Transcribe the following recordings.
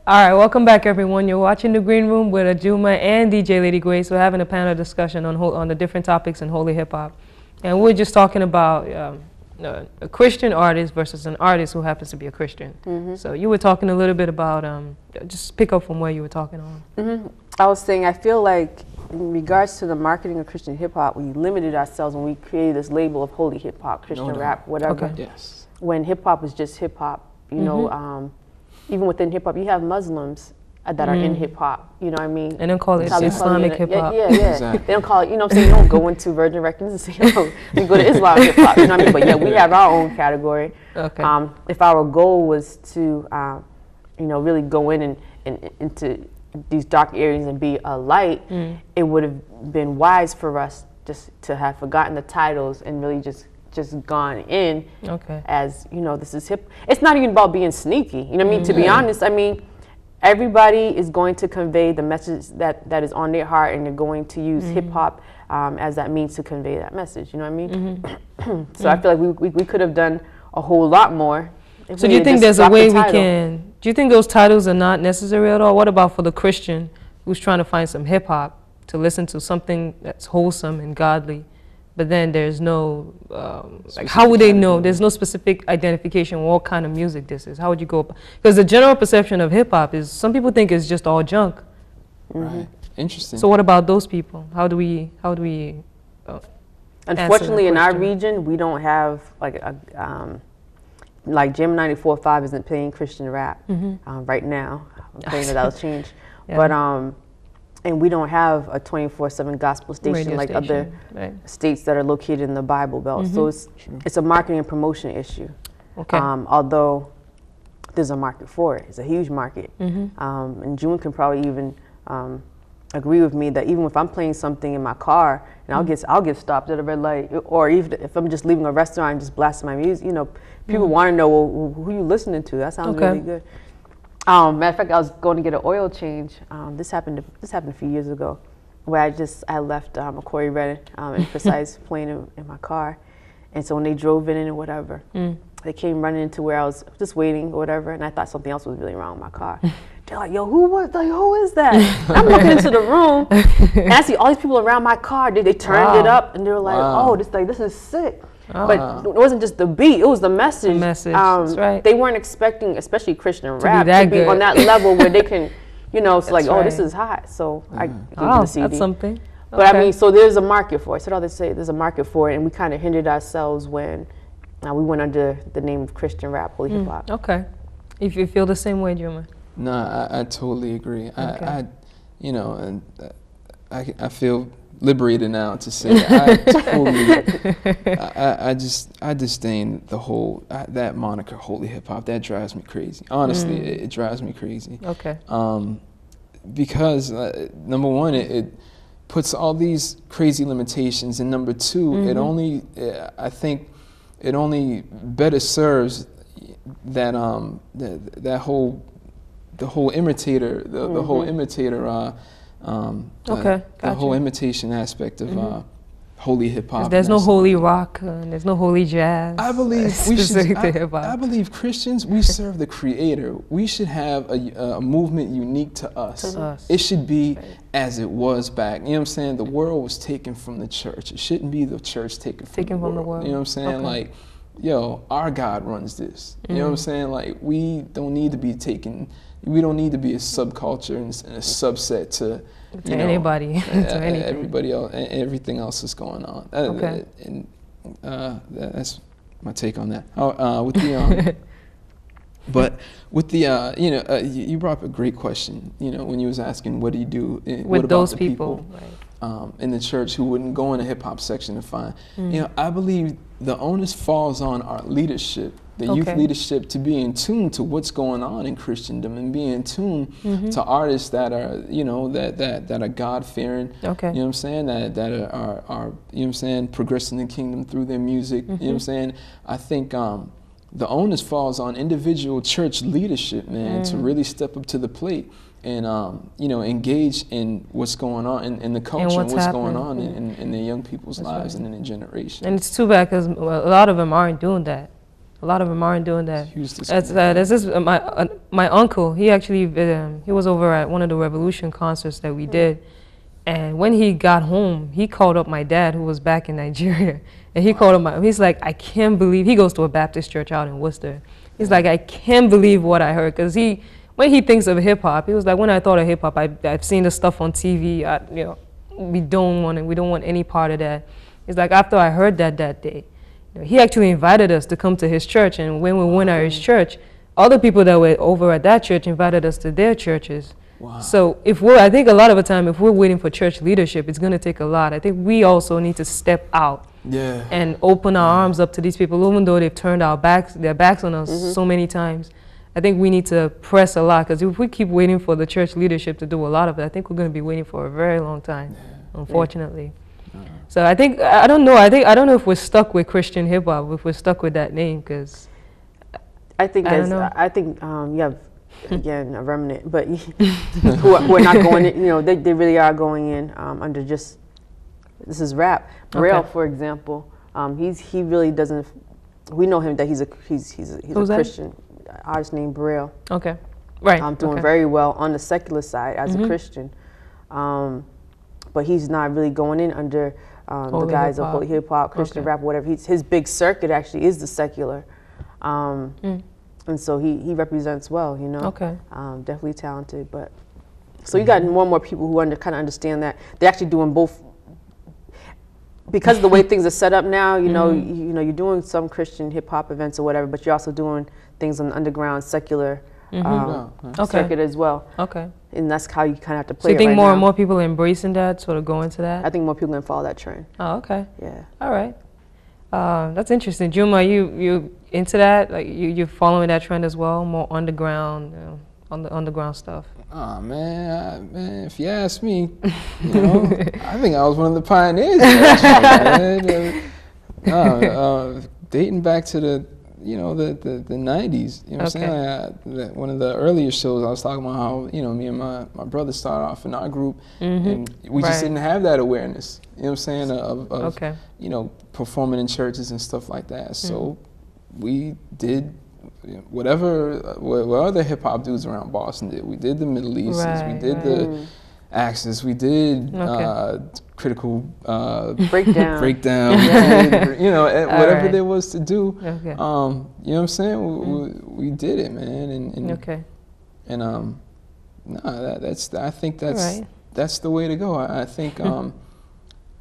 All right, welcome back, everyone. You're watching The Green Room with Juma and DJ Lady Grace. We're having a panel discussion on the different topics in holy hip hop, and we're just talking about a Christian artist versus an artist who happens to be a Christian. So you were talking a little bit about just pick up from where you were talking on. I was saying I feel like in regards to the marketing of Christian hip hop, we limited ourselves when we created this label of holy hip hop, Christian rap, whatever. Okay. Yes. When hip hop was just hip hop, you know. Even within hip hop, you have Muslims that are in hip hop. You know what I mean? And then call it Islamic hip hop. Yeah. Exactly. They don't call it. You know what I'm saying? You don't go into Virgin Records and say, you go to Islam hip hop. You know what I mean? But yeah, we have our own category. Okay. If our goal was to, you know, really go in and into these dark areas and be a light, it would have been wise for us just to have forgotten the titles and really just gone in as, you know, this is hip. It's not even about being sneaky, you know what I mean? To be honest, I mean, everybody is going to convey the message that is on their heart, and they're going to use hip hop as that means to convey that message, you know what I mean? So I feel like we could have done a whole lot more. So do you think there's a way we can, do you think those titles are not necessary at all? What about for the Christian who's trying to find some hip hop to listen to something that's wholesome and godly? But then there's no, like, how would they know? There's no specific identification what kind of music this is. How would you go? Because the general perception of hip hop is some people think it's just all junk. Right. Interesting. So what about those people? How do we? Unfortunately, in our region, we don't have like Jam 94.5 isn't playing Christian rap right now. I'm praying that'll change. But and we don't have a 24/7 gospel station like other states that are located in the Bible Belt. So it's a marketing and promotion issue. Okay. Although there's a market for it. It's a huge market. And June can probably even agree with me that even if I'm playing something in my car and I'll get stopped at a red light, or even if I'm just leaving a restaurant and just blasting my music, you know, people want to know, well, who you listening to? That sounds really good. Matter of fact, I was going to get an oil change. This happened a few years ago, where I left a Corey Red and Precise playing in my car, and so when they drove in and whatever, they came running into where I was just waiting or whatever, and I thought something else was really wrong with my car. They're like, "Yo, who is that?" I'm looking into the room, and I see all these people around my car. They turned it up, and they were like, "Oh, this is sick." But it wasn't just the beat; it was the message. That's right. They weren't expecting, especially Christian rap, to be on that level where they can, you know, it's like, oh, this is hot. So I gave them the CD. That's something. But I mean, so there's a market for it. So they say there's a market for it, and we kind of hindered ourselves when we went under the name of Christian rap, holy hip hop. Okay. If you feel the same way, Juma. No, I totally agree. I you know, and I feel liberated now to say I disdain the whole that moniker holy hip hop. That drives me crazy. Honestly, it drives me crazy. Okay. Because number one, it puts all these crazy limitations, and number two, it only I think it only better serves that the whole imitator the whole imitator the whole imitation aspect of holy hip hop. There's no holy rock, there's no holy jazz. I believe I believe Christians, we serve the Creator. We should have a movement unique to us. It should be as it was back. You know what I'm saying? The world was taken from the church. It shouldn't be the church taken from the world. You know what I'm saying? Like, yo, our God runs this. You know what I'm saying? Like, we don't need to be taken. We don't need to be a subculture and a subset to anybody, to anything. Everybody else, and everything else that's going on. And that's my take on that. With the, but with the, you brought up a great question. You know, when you was asking, what do you do with those people in the church who wouldn't go in the hip hop section to find? You know, I believe the onus falls on our leadership. The youth leadership, to be in tune to what's going on in Christendom and be in tune to artists that are, you know, that are God-fearing, you know what I'm saying, that are, you know what I'm saying, progressing the kingdom through their music, you know what I'm saying. I think the onus falls on individual church leadership, man, to really step up to the plate and, you know, engage in what's going on in the culture and what's going on in the young people's lives and in the generation. And it's too bad because a lot of them aren't doing that. A lot of them aren't doing that. Huge There's this, my uncle, he actually, he was over at one of the Revolution concerts that we did. And when he got home, he called up my dad, who was back in Nigeria. And he called him, he's like, I can't believe, he goes to a Baptist church out in Worcester. He's like, I can't believe what I heard. Because when he thinks of hip hop, he was like, when I thought of hip hop, I've seen the stuff on TV. You know, we don't want any part of that. He's like, after I heard that day, you know, he actually invited us to come to his church. And when we went to his church, other people that were over at that church invited us to their churches. Wow. So I think a lot of the time, if we're waiting for church leadership, it's going to take a lot. I think we also need to step out and open our arms up to these people, even though they've turned their backs on us so many times. I think we need to press a lot, because if we keep waiting for the church leadership to do a lot of it, I think we're going to be waiting for a very long time, unfortunately. So I think, I don't know if we're stuck with Christian hip hop, if we're stuck with that name, because I think you have, again, a remnant, but who are not going in, you know, they really are going in under just, this is rap. Braille, for example, he really doesn't, we know him that he's a Christian artist named Braille. Okay. Right. Doing very well on the secular side as a Christian. But he's not really going in under the guise of holy hip hop, Christian rap, whatever. His big circuit actually is the secular. And so he represents well, you know. Okay. Definitely talented, but so you got more and more people who kind of understand that they're actually doing both, because of the way things are set up now. You know, you know, you're doing some Christian hip hop events or whatever, but you're also doing things on the underground secular circuit as well. Okay. And that's how you kind of have to play. So you think more and more people are embracing that, sort of going to that? I think more people are gonna follow that trend. Oh, okay. Yeah. All right. That's interesting. Juma, you into that? Like you following that trend as well? More underground, you know, on the underground stuff. Oh man, if you ask me, you know, I think I was one of the pioneers. Dating back to the 90s. You know what I'm saying? One of the earlier shows, I was talking about how, you know, me and my brother started off in our group, and we just didn't have that awareness. You know what I'm saying? Of you know, performing in churches and stuff like that. So we did whatever other hip hop dudes around Boston did. We did the Middle Easts, we did the Axis, we did critical breakdown, you know, whatever there was to do. You know what I'm saying? We did it, man, and I think that's the way to go. I think,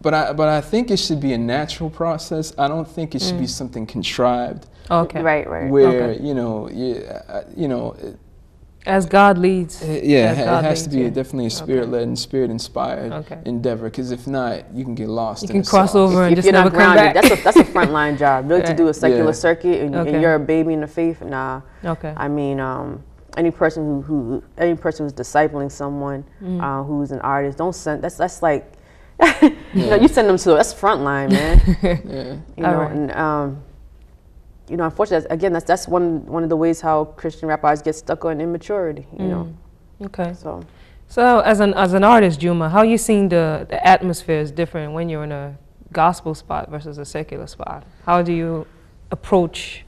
but I think it should be a natural process. I don't think it should be something contrived. Okay. Right. Where you know, as God leads. It has to be definitely a spirit-led and spirit-inspired endeavor. Because if not, you can get lost. You can cross over and if just you're never not come back. That's a frontline job. Really, to do a secular circuit and you're a baby in the faith. Nah. Okay. I mean, any person who's discipling someone who's an artist, don't send. That's like, you know, you send them to that's frontline, man. You know, and you know, unfortunately, again, that's one of the ways how Christian rap artists get stuck on immaturity. You know. Okay. So as an artist, Juma, how you seeing the atmosphere is different when you're in a gospel spot versus a secular spot? How do you approach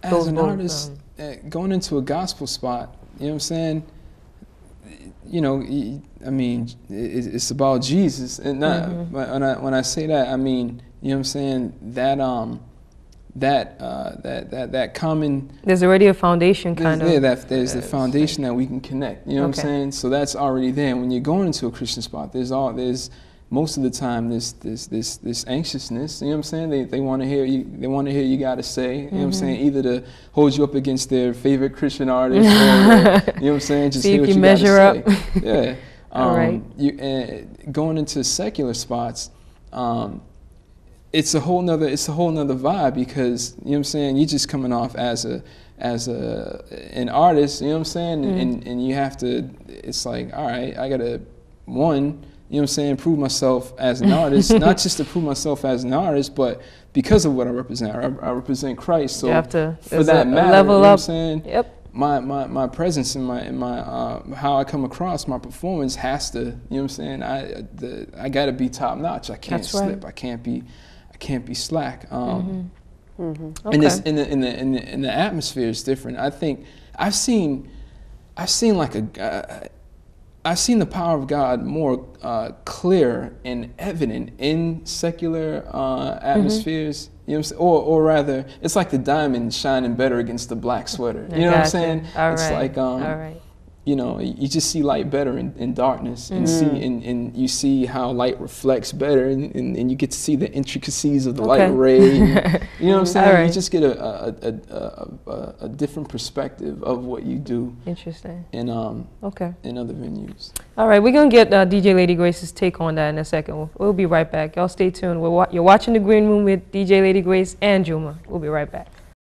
as an artist going into a gospel spot? You know what I'm saying? You know, I mean, it's about Jesus, and not when I say that, I mean, you know what I'm saying, that common. There's already a foundation, kind of. Yeah, there's the foundation that we can connect. You know what I'm saying? So that's already there. When you're going into a Christian spot, there's most of the time this anxiousness. You know what I'm saying? They want to hear you. They want to hear you got to say. You know what I'm saying? Either to hold you up against their favorite Christian artist, or, you know what I'm saying? Just see hear if what you measure up. Yeah. All right. Going into secular spots. It's a whole nother vibe, because you know what I'm saying, you're just coming off as an artist, you know what I'm saying, and you have to, it's like, all right, I gotta you know what I'm saying, prove myself as an artist, not just to prove myself as an artist, but because of what I represent. I represent Christ, so you have to, for that matter, level you know up. What I'm saying, my presence and my how I come across, my performance has to, you know what I'm saying, I gotta be top notch. I can't slip. I can't be slack. Okay. And this in the atmosphere is different. I think I've seen like I've seen the power of God more clear and evident in secular atmospheres. You know what I'm saying? Or rather, it's like the diamond shining better against the black sweater. You know what I'm saying? It's like you know, you just see light better in darkness, and and you see how light reflects better, and you get to see the intricacies of the light ray. And, you know what I'm saying? You just get a different perspective of what you do. Interesting. In in other venues. All right, we're gonna get DJ Lady Grace's take on that in a second. We'll be right back. Y'all stay tuned. You're watching The Green Room with DJ Lady Grace and Juma. We'll be right back.